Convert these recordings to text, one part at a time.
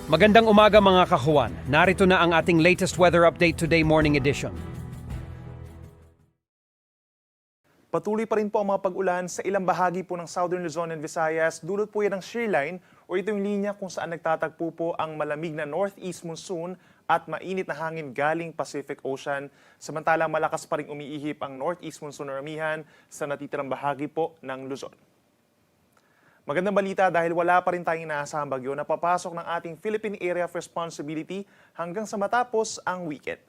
Magandang umaga mga kahuan. Narito na ang ating latest weather update today morning edition. Patuloy pa rin po ang mga pag-ulan sa ilang bahagi po ng Southern Luzon and Visayas. Dulot po yan ng shear line o ito yung linya kung saan nagtatagpo po ang malamig na northeast monsoon at mainit na hangin galing Pacific Ocean. Samantalang malakas pa rin umiihip ang northeast monsoon na ramihan sa natitirang bahagi po ng Luzon. Magandang balita dahil wala pa rin tayong inaasahang bagyo na papasok ng ating Philippine Area of Responsibility hanggang sa matapos ang weekend.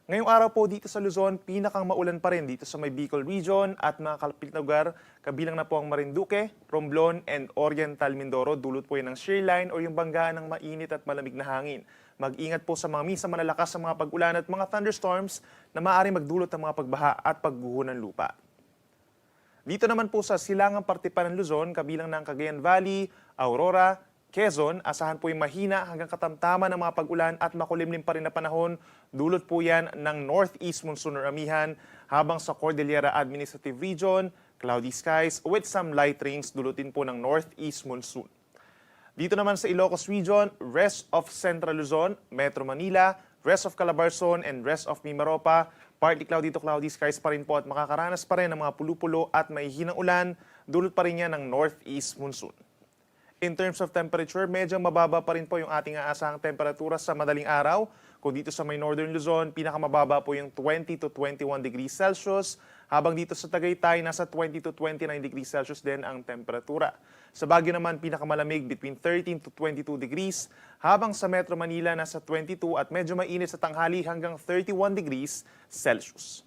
Ngayong araw po dito sa Luzon, pinakang maulan pa rin dito sa may Bicol Region at mga kalapit na lugar, kabilang na po ang Marinduque, Romblon, and Oriental Mindoro. Dulot po yan ng shear line o yung banggaan ng mainit at malamig na hangin. Mag-ingat po sa mga minsan malalakas sa mga pag-ulan at mga thunderstorms na maaaring magdulot ng mga pagbaha at pagguho ng lupa. Dito naman po sa silangang parte pa ng Luzon, kabilang ng Cagayan Valley, Aurora, Quezon, asahan po yung mahina hanggang katamtaman ng mga pag-ulan at makulimlim pa rin na panahon. Dulot po yan ng northeast monsoon na ramihan, habang sa Cordillera Administrative Region, cloudy skies with some light rains, dulutin po ng northeast monsoon. Dito naman sa Ilocos Region, rest of Central Luzon, Metro Manila, rest of Calabarzon, and rest of Mimaropa, partly cloudy to cloudy skies pa rin po at makakaranas pa rin ng mga pulo-pulo at mahihinang ulan, dulot pa rin yan ng northeast monsoon. In terms of temperature, medyo mababa pa rin po yung ating aasahang temperatura sa madaling araw. Kung dito sa may Northern Luzon, pinakamababa po yung 20 to 21 degrees Celsius. Habang dito sa Tagaytay, nasa 20 to 29 degrees Celsius din ang temperatura. Sa Baguio naman, pinakamalamig between 13 to 22 degrees. Habang sa Metro Manila, nasa 22 at medyo mainit sa tanghali hanggang 31 degrees Celsius.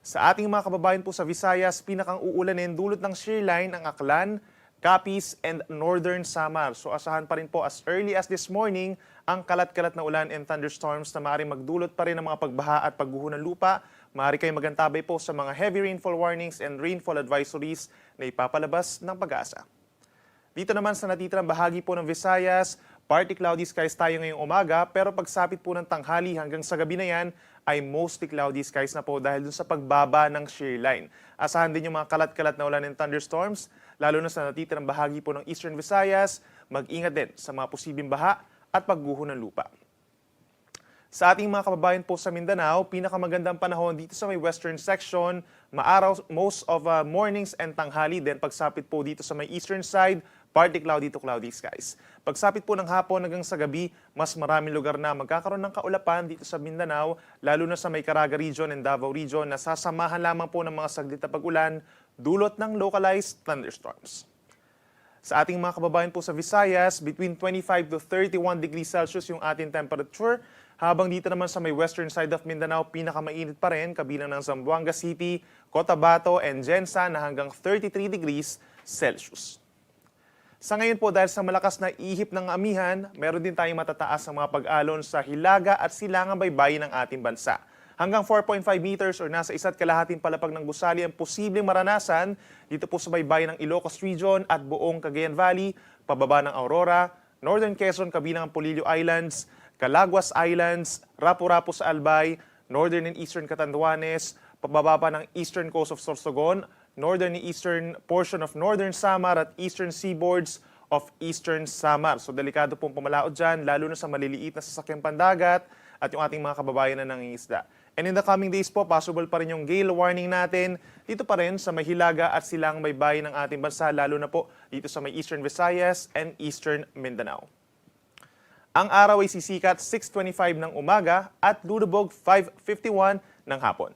Sa ating mga kababayan po sa Visayas, pinakang uulanin dulot ng shear line ang Aklan, Capiz, and Northern Samar. So asahan pa rin po as early as this morning ang kalat-kalat na ulan and thunderstorms na maaaring magdulot pa rin ng mga pagbaha at pagguho ng lupa. Maaari kayong magantabay po sa mga heavy rainfall warnings and rainfall advisories na ipapalabas ng Pag-asa. Dito naman sa natitirang bahagi po ng Visayas, partly cloudy skies tayo ngayong umaga, pero pagsapit po ng tanghali hanggang sa gabi na yan ay mostly cloudy skies na po dahil dun sa pagbaba ng shear line. Asahan din yung mga kalat-kalat na ulan and thunderstorms, lalo na sa natitirang bahagi po ng Eastern Visayas. Mag-ingat din sa mga posibleng baha at pagguho ng lupa. Sa ating mga kababayan po sa Mindanao, pinakamagandang panahon dito sa may western section, maaraw most of mornings and tanghali. Then pagsapit po dito sa may eastern side, partly cloudy to cloudy skies. Pagsapit po ng hapon hanggang sa gabi, mas maraming lugar na magkakaroon ng kaulapan dito sa Mindanao, lalo na sa may Caraga Region and Davao Region na sasamahan lamang po ng mga saglit na pag-ulan, dulot ng localized thunderstorms. Sa ating mga kababayan po sa Visayas, between 25 to 31 degrees Celsius yung ating temperature. Habang dito naman sa may western side of Mindanao, pinakamainit pa rin, kabilang ng Zamboanga City, Cotabato, and Gensan na hanggang 33 degrees Celsius. Sa ngayon po, dahil sa malakas na ihip ng amihan, meron din tayong matataas ang mga pag-alon sa Hilaga at Silangang Baybayin ng ating bansa. Hanggang 4.5 meters o nasa 1.5 palapag ng gusali ang posibleng maranasan dito po sa baybayin ng Ilocos Region at buong Cagayan Valley, pababa ng Aurora, Northern Quezon kabilang ang Polillo Islands, Calaguas Islands, Rapu-Rapu sa Albay, Northern and Eastern Catanduanes, pababa pa ng Eastern Coast of Sorsogon, Northern and Eastern portion of Northern Samar at Eastern Seaboards of Eastern Samar. So delikado pong pamalaot dyan, lalo na sa maliliit na sasakyang pandagat at yung ating mga kababayan na nangingisda. And in the coming days po, possible pa rin yung gale warning natin dito pa rin sa may Hilaga at Silangang Baybayin ng ating bansa, lalo na po dito sa may Eastern Visayas and Eastern Mindanao. Ang araw ay sisikat 6:25 ng umaga at lulubog 5:51 ng hapon.